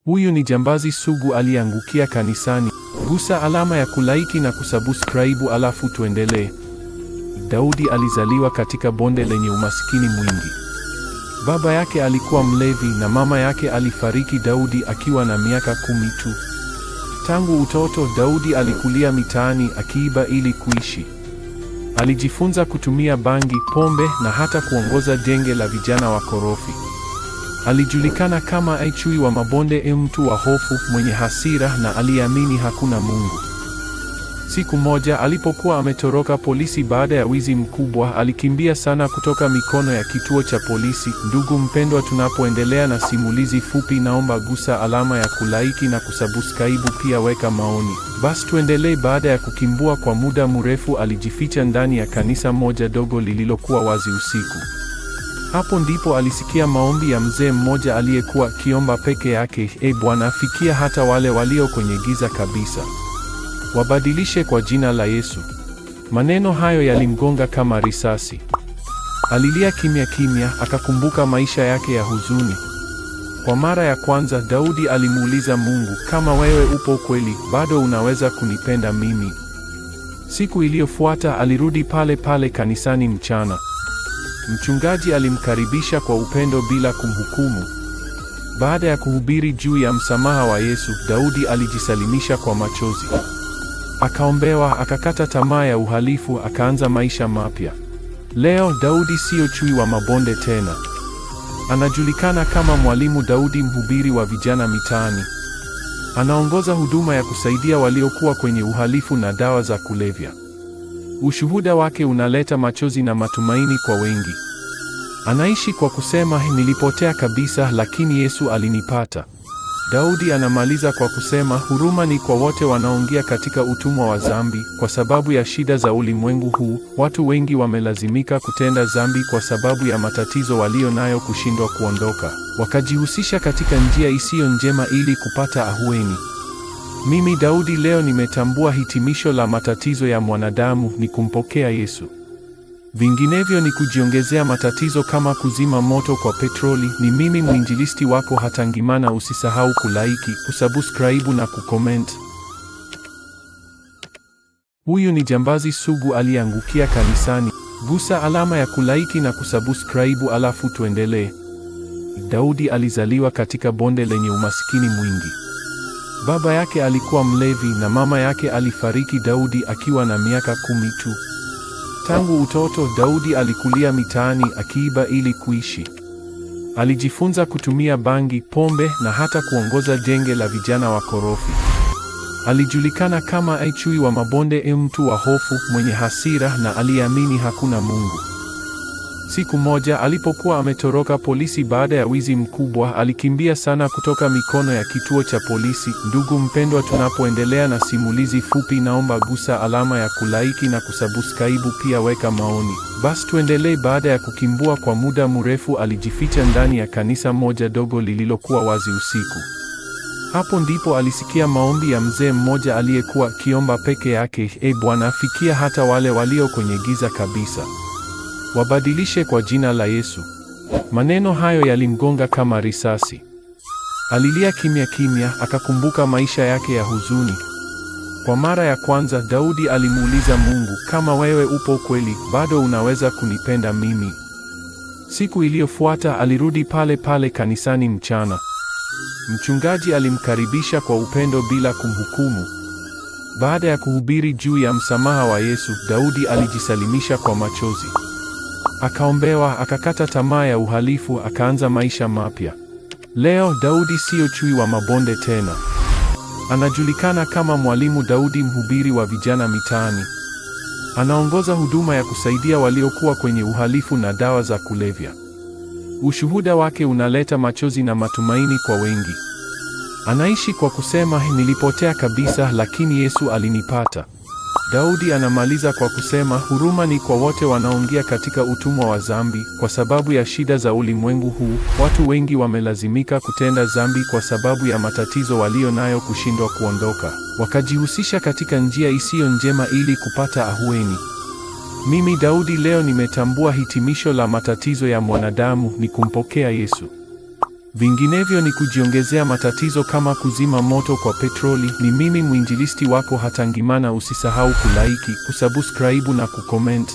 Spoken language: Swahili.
Huyu ni jambazi sugu aliyeangukia kanisani. Gusa alama ya kulaiki na kusubscribe alafu tuendelee. Daudi alizaliwa katika bonde lenye umaskini mwingi. Baba yake alikuwa mlevi na mama yake alifariki Daudi akiwa na miaka 10 tu. Tangu utoto Daudi alikulia mitaani akiiba ili kuishi. Alijifunza kutumia bangi, pombe na hata kuongoza genge la vijana wakorofi. Alijulikana kama chui wa mabonde, mtu wa hofu, mwenye hasira na aliamini hakuna Mungu. Siku moja alipokuwa ametoroka polisi baada ya wizi mkubwa, alikimbia sana kutoka mikono ya kituo cha polisi. Ndugu mpendwa, tunapoendelea na simulizi fupi, naomba gusa alama ya kulaiki na kusubscribe, pia weka maoni. Basi tuendelee. Baada ya kukimbua kwa muda mrefu, alijificha ndani ya kanisa moja dogo lililokuwa wazi usiku. Hapo ndipo alisikia maombi ya mzee mmoja aliyekuwa akiomba peke yake: E Bwana, fikia hata wale walio kwenye giza kabisa, wabadilishe kwa jina la Yesu. Maneno hayo yalimgonga kama risasi. Alilia kimya kimya, akakumbuka maisha yake ya huzuni. Kwa mara ya kwanza Daudi alimuuliza Mungu, kama wewe upo kweli, bado unaweza kunipenda mimi? Siku iliyofuata alirudi pale pale kanisani mchana. Mchungaji alimkaribisha kwa upendo bila kumhukumu. Baada ya kuhubiri juu ya msamaha wa Yesu, Daudi alijisalimisha kwa machozi. Akaombewa, akakata tamaa ya uhalifu, akaanza maisha mapya. Leo Daudi sio chui wa mabonde tena. Anajulikana kama Mwalimu Daudi, mhubiri wa vijana mitaani. Anaongoza huduma ya kusaidia waliokuwa kwenye uhalifu na dawa za kulevya. Ushuhuda wake unaleta machozi na matumaini kwa wengi. Anaishi kwa kusema, nilipotea kabisa lakini Yesu alinipata. Daudi anamaliza kwa kusema, huruma ni kwa wote wanaoingia katika utumwa wa dhambi. Kwa sababu ya shida za ulimwengu huu, watu wengi wamelazimika kutenda dhambi kwa sababu ya matatizo walio nayo kushindwa kuondoka. Wakajihusisha katika njia isiyo njema ili kupata ahueni. Mimi Daudi leo nimetambua hitimisho la matatizo ya mwanadamu ni kumpokea Yesu. Vinginevyo ni kujiongezea matatizo kama kuzima moto kwa petroli. Ni mimi mwinjilisti wako Hatangimana. Usisahau kulaiki, kusubscribe na kucomment. Huyu ni jambazi sugu aliyeangukia kanisani. Gusa alama ya kulaiki na kusubscribe alafu tuendelee. Daudi alizaliwa katika bonde lenye umaskini mwingi. Baba yake alikuwa mlevi na mama yake alifariki Daudi akiwa na miaka 10 tu. Tangu utoto Daudi alikulia mitaani akiiba ili kuishi. Alijifunza kutumia bangi, pombe na hata kuongoza genge la vijana wakorofi. Alijulikana kama chui wa mabonde, mtu wa hofu, mwenye hasira na aliamini hakuna Mungu. Siku moja alipokuwa ametoroka polisi baada ya wizi mkubwa, alikimbia sana kutoka mikono ya kituo cha polisi. Ndugu mpendwa, tunapoendelea na simulizi fupi, naomba gusa alama ya kulaiki na kusubscribe, pia weka maoni. Basi tuendelee. Baada ya kukimbua kwa muda mrefu, alijificha ndani ya kanisa moja dogo lililokuwa wazi usiku. Hapo ndipo alisikia maombi ya mzee mmoja aliyekuwa akiomba peke yake: E Bwana, fikia hata wale walio kwenye giza kabisa, wabadilishe kwa jina la Yesu. Maneno hayo yalimgonga kama risasi. Alilia kimya kimya, akakumbuka maisha yake ya huzuni. Kwa mara ya kwanza Daudi alimuuliza Mungu, kama wewe upo kweli, bado unaweza kunipenda mimi? Siku iliyofuata alirudi pale pale kanisani mchana. Mchungaji alimkaribisha kwa upendo bila kumhukumu. Baada ya kuhubiri juu ya msamaha wa Yesu, Daudi alijisalimisha kwa machozi. Akaombewa, akakata tamaa ya uhalifu, akaanza maisha mapya. Leo Daudi sio chui wa mabonde tena. Anajulikana kama Mwalimu Daudi, mhubiri wa vijana mitaani. Anaongoza huduma ya kusaidia waliokuwa kwenye uhalifu na dawa za kulevya. Ushuhuda wake unaleta machozi na matumaini kwa wengi. Anaishi kwa kusema, nilipotea kabisa lakini Yesu alinipata. Daudi anamaliza kwa kusema, huruma ni kwa wote wanaoingia katika utumwa wa dhambi. Kwa sababu ya shida za ulimwengu huu, watu wengi wamelazimika kutenda dhambi kwa sababu ya matatizo walio nayo kushindwa kuondoka. Wakajihusisha katika njia isiyo njema ili kupata ahueni. Mimi Daudi leo nimetambua hitimisho la matatizo ya mwanadamu ni kumpokea Yesu. Vinginevyo ni kujiongezea matatizo kama kuzima moto kwa petroli. Ni mimi mwinjilisti wako Hatangimana. Usisahau kulike, kusubscribe na kucomment.